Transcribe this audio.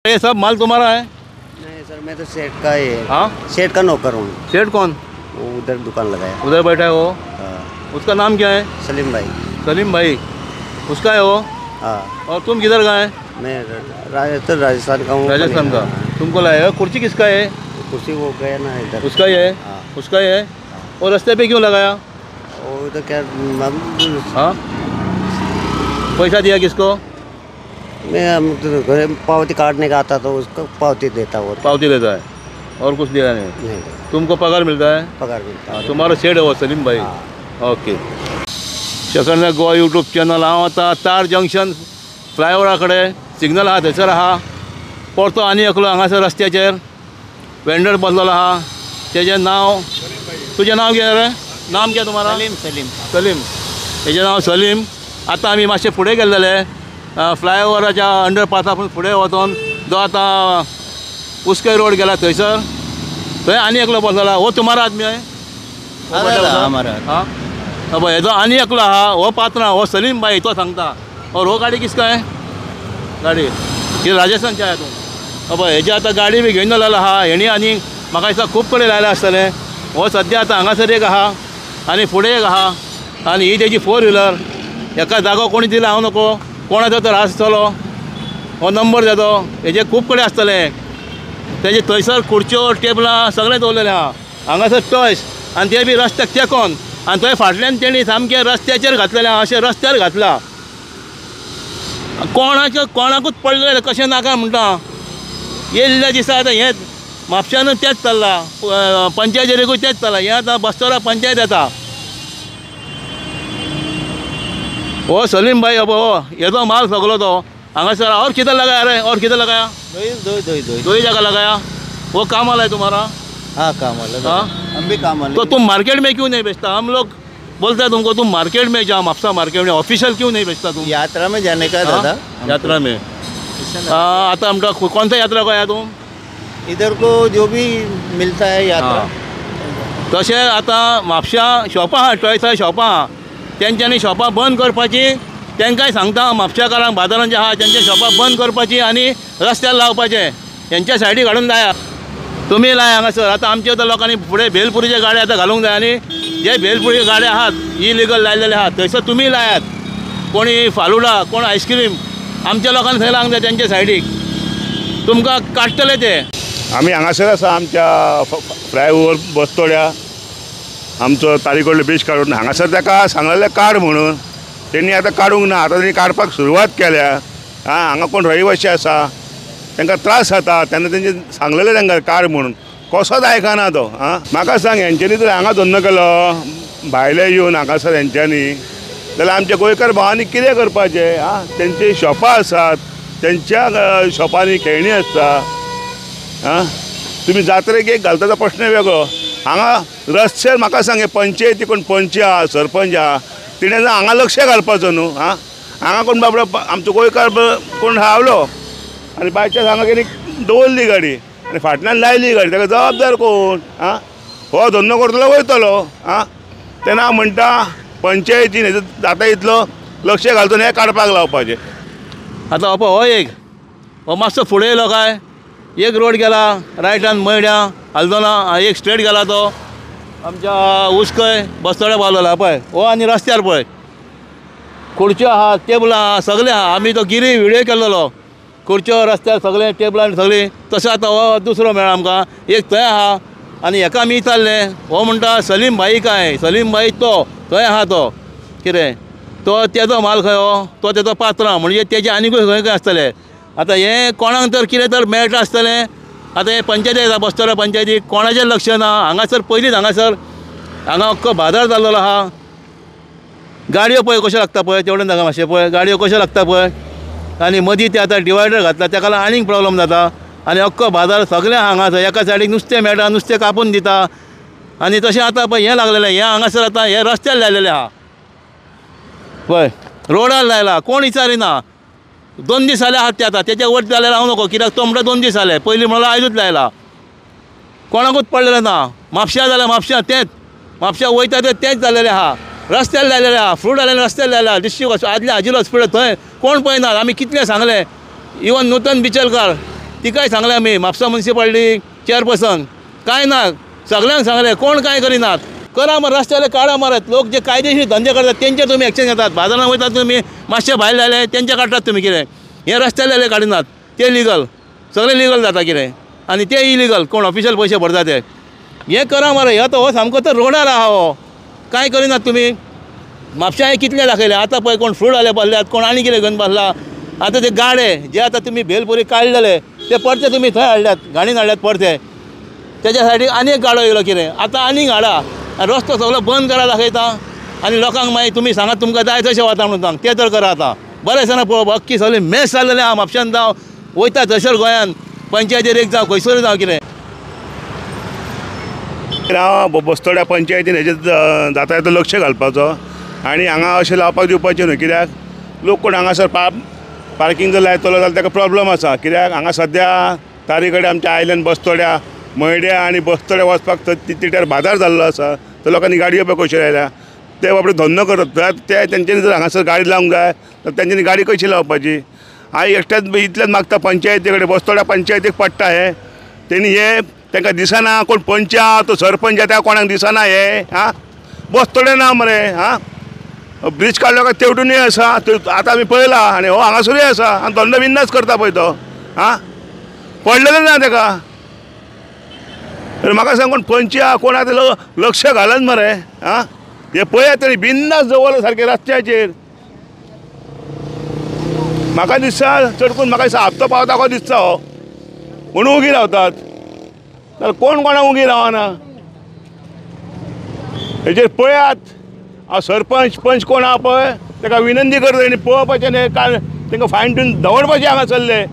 ये सब माल तुम्हारा है? नहीं सर, मैं तो सेठ का ही है। हाँ, सेठ का नौकर हूँ। सेठ कौन? वो उधर दुकान लगाया। उधर बैठा है वो? हाँ, उसका नाम क्या है? सलीम भाई। सलीम भाई उसका है वो? हाँ, और तुम किधर का है? मैं राजस्थान का हूँ। राजस्थान का। हाँ, तुमको लाया? कुर्सी किसका है? कुर्सी वो गया ना इधर। उसका ही है? हाँ, उसका ही है। और रास्ते पे क्यों लगाया? वो तो क्या हाँ, पैसा दिया किसको? हम तो घर पावती काटने का आता तो उसको पावती देता वो। पावती देता है और कुछ दिया नहीं? नहीं, तुमको पगार मिलता है? पगार मिळता. हाँ, तुम्हारा सेठ है वो सलीम भाई? हाँ. ओके. शकरने गोवा यूट्यूब चॅनल हांव आतां तार जंक्शन फ्लायओवरा कडेन सिग्नल आहा थंयसर आहा. परतो आनी एकलो हांगासर रस्त्याचेर वेंडर बसलेलो आहा. तेजें नांव, तुजें नांव कितें रे? नाम क्या तुम्हारा? सलीम. सलीम. तेजें नांव सलीम. आतां आमी मातशे फुडें गेल्लेले फ्लायओवराच्या अंडरपासासून फुडें वचोन जो आतां उस्के रोड गेला थंयसर थंय आनी एकलो बसलेलो आहा. हो तुम्हारा आदमी है? हमारा. हाँ, अब हेजो आनी एकलो आहा. हो पात्र हो सलीम भाई तो सांगता. और हो गाडी किसका है? गाडी ही राजस्थानची आहे तूं. अब हेजी आतां गाडी बी घेवन आलेलो आहा. हेणी आनी म्हाका दिसता खूब कडेन लायला आसतलें. हो सद्या आतां हांगासर एक आहा आनी फुडें एक आहा आनी ही तेजी 4 व्हिलर. हेका जागो कोणी दिला हांव नको. कोणाचो तर आसतलो हो नंबर जातो. हेजे खूब कडेन आसतलें. तेजे थंयसर खुर्च्यो टेबलां सगळें दवरलेलें आहा. हांगासर टॉयस आनी ते बी रस्त्याक तेकोन आनी थंय फाटल्यान तेणी सामकें रस्त्याचेर घातलेलें आहा. अशें रस्त्यार घातला. कोणाकूच पडलेलें कशें नाका म्हणटा. येयल्ल्या दिसा आतां हें म्हापशानूच तेंच चल्लां. पंचायतीकूय तेंच चल्लां. हें आतां बस्तोरा पंचायत येता. हो सलीम भाई अब हो येदो माल सगलो तो हांगासर. और किधर लगाया रे? और किधर लगाया? दो ही जगह लगाया. वो काम वाला है तुम्हारा? हाँ, काम वाला. हाँ, हम भी काम वाले. तो तुम मार्केट में क्यों नहीं बेचता? हम लोग बोलते हैं तुमको तुम मार्केट में जाओ, म्हापसा मार्केट में. ऑफिशियल क्यों नहीं बेचता तुम? यात्रा में जाने का हाँ? दादा. यात्रा में. हाँ, आता आमका कौन सा यात्रा को आया तुम? इधर को जो भी मिलता है यात्रा. तशें आतां म्हापशा शॉपां आहा, टॉयसा शॉपां आहा. तेंच्यांनी शॉपां बंद करपाची. तेंकांय सांगता म्हापशाकारांक बाजारान जे आहा तेंचे शॉपां बंद करपाची आनी रस्त्यार लावपाचें. हेंच्या सायडीक हाडून लाया. तुमी लाय हांगासर. आतां आमच्या आतां लोकांनी फुडें भेलपुरीचे गाडे आतां घालूंक जाय आनी जे भेलपुरी गाडे आहात इलिगल लायलेले आहात थंयसर तुमी लायात. कोणी फालुडा, कोण आयस्क्रीम आमच्या लोकांनी थंय लावंक जाय तेंचे सायडीक. तुमकां काडटले ते. आम्ही हांगासर आसा आमच्या फ्लायओव्हर बसतोड्या. आमचो तारीकडलो बीच काडून हांगासर ताका सांगलेलें काड म्हणून. तेणी आतां काडूंक ना. आतां तेणी काडपाक सुरवात केल्या. हांगा कोण रहिवाशी आसा तांकां त्रास जाता तेन्ना तेंचे सांगलेलें तांकां काड म्हणून. कसोच आयकना तो. म्हाका सांग, हेंच्यांनी जर हांगा धंदो केलो भायले येवन हांगासर हेंच्यांनी जाल्यार आमच्या गोंयकार भावांनी कितें करपाचें? तेंची शॉपां आसात. तेंच्या शॉपांनी खेळणी आसता. तुमी जात्रेक एक घालता तो प्रश्न वेगळो. हांगा रस्त्यार म्हाका सांग, पंचायती कोण पंच आहा, सरपंच आहा, तिणें जर हांगा लक्ष घालपाचो न्हू. हांगा कोण बाबडो आमचो गोंयकार कोण रावलो आनी बायचान्स हांगा कितें दवरली गाडी आनी फाटल्यान लायली गाडी, ताका जबाबदार कोण? हो धंदो करतलो वयतलो. तेन्ना हांव म्हणटा पंचायतीन जाता इतलो लक्ष घालतलो हें काडपाक लावपाचें. आतां हो पळय, हो एक हो मातसो फुडें येयलो काय एक रोड गेला रायटान मयड्या हलदोना. एक स्ट्रेट गेला तो आमच्या उस्कय बस्तोड्या पावलेला पळय. हो आनी रस्त्यार पळय खुर्च्यो आहा, टेबलां आहा, सगळें आहा. आमी तो गिरी व्हिडियो केल्लो. खुर्च्यो रस्त्यार सगळें टेबलां सगळीं. तसो आतां हो दुसरो मेळ्ळा आमकां. एक थंय आहा आनी हेका आमी विचारलें. हो म्हणटा सलीम भाई काय? सलीम भाई तो थंय आहा. तो कितें तो तेजो माल खंय? हो तो तेजो पात्रांव म्हणजे तेजे आनीकूय खंय खंय आसतलें. आतां हें कोणाक तर कितें तर मेळटा आसतलें. आतां हें पंचायती येता बस्तोरा पंचायतीक कोणाचें लक्ष ना. हांगासर पयलींच हांगा अख्खो बाजार जाल्लो आहा. गाडयो पळय कश्यो लागता पळय. तेवढें नाका मातशें पळय गाडयो कश्यो लागता पळय. आनी मदीं ते आतां डिवायडर घातला तेका लागून आनीक प्रॉब्लम जाता. आनी अख्खो बाजार सगळें हांगासर एका सायडीक नुस्तें मेळटा, नुस्तें कापून दिता. आनी तशें आतां पळय हें लागलेलें. हें हांगासर आतां हें रस्त्यार लायलेलें आहा पळय. रोडार लायला कोण विचारिना. 2 दीस जाले आहात ते. आतां तेच्या वयर जाल्यार हांव नको. कित्याक तो म्हणटा 2 दीस जाले. पयलीं म्हणल्यार आयजूच लायला. कोणाकूच पडलेलें ना. म्हापशा जाल्यार म्हापशा तेंच. म्हापशा वयता तेंच जाल्लेलें आहा. रस्त्यार लायलेलें आहा. फ्रूट जाल्यार रस्त्यार लायला. डिस्ट्रिक्ट आदले आजिलो हॉस्पिटल थंय कोण पळयनात. आमी कितलें सांगलें. इवन नूतन बिचलकार तिकाय सांगलें आमी म्हापसा म्युनिसिपालिटी चेअरपर्सन कांय ना सगळ्यांक सांगलें कोण कांय करिनात करा मरे रस्त्याले काडा मरे लोक जे कायदेशीर धंदे करतात तेंचे तुमी एक्शन घेतात बाजारांत वयतात तुमी मातशे भायर लायले तेंचे काडटात तुमी कितें हे रस्त्याले काडिनात ते लिगल सगळें लिगल जाता कितें आनी ते इलिगल कोण ऑफिशियल पयशे भरता ते हे करा मरे हे तो हो सामको तर रोडार आहा हो कांय करिनात तुमी म्हापशा हे कितले दाखयले आतां पळय कोण फ्रूट जाले बसल्यात कोण आनी कितें घेवन बसला आतां ते गाडे जे आतां तुमी भेलपुरी काडलेले ते परते तुमी थंय हाडल्यात गाडीन हाडल्यात परते तेज्या सायडीक आनी एक गाडो येयलो कितें आतां आनीक हाडा रस्तो सगळो बंद करा दाखयता आनी लोकांक मागीर तुमी सांगात तुमकां जाय तशें वता म्हणून सांग ते तर करा आतां बरें दिसना पळोवप अख्खी सगळी मेस जाल्लेलें आहा म्हापशान जावं वयता थंयसर गोंयान पंचायतीर एक जावं खंयसर जावं कितें हांव बस्तोड्या पंचायतीन हेजेर जाता तो लक्ष घालपाचो आनी हांगा अशें लावपाक दिवपाचें न्हू कित्याक लोक कोण हांगासर पार्किंग जर लायतलो जाल्यार ताका प्रॉब्लम आसा कित्याक हांगा सद्या तारी कडेन आमच्या आयलँड बस्तोड्या मयड्या आनी बस्तोड्या वचपाक तिट्यार बाजार जाल्लो आसा तर लोकांनी गाडयो पळय कश्यो लायल्या ते बाबडे धंदो करत ते तेंच्यांनी जर हांगासर गाडी लावंक जाय तर तेंच्यांनी गाडी कशी लावपाची हांव एकट्याच इतलेंच मागता पंचायती कडेन बस्तोड्या पंचायतीक पडटा हे तेणी हे तांकां दिसना कोण पंच आहा तो सरपंच येता कोणाक दिसना हे हां बस्तोडे ना मरे हां ब्रीज काडलो काय तेवटूनय आसा आतां आमी पळयला आनी हो हांगासरूय आसा आनी धंदो बिंदास करता पळय तो हां पडलेले ना ताका तर म्हाका सांग कोण पंच आहा कोण आतां लक्ष घालन मरे हां हे पळयात तरी बिंदास दवरला सारकें रस्त्याचेर म्हाका दिसता चड करून म्हाका दिसता हप्तो पावता कसो दिसता हो म्हणून उगी रावतात जाल्यार कोण कोणाक उगी रावना हेजेर पळयात हांव सरपंच पंच कोण आहा पळय ताका विनंती करता तेणी पळोवपाचें न्ही तांकां फायन दिवन दवरपाचें हांगा चल्ले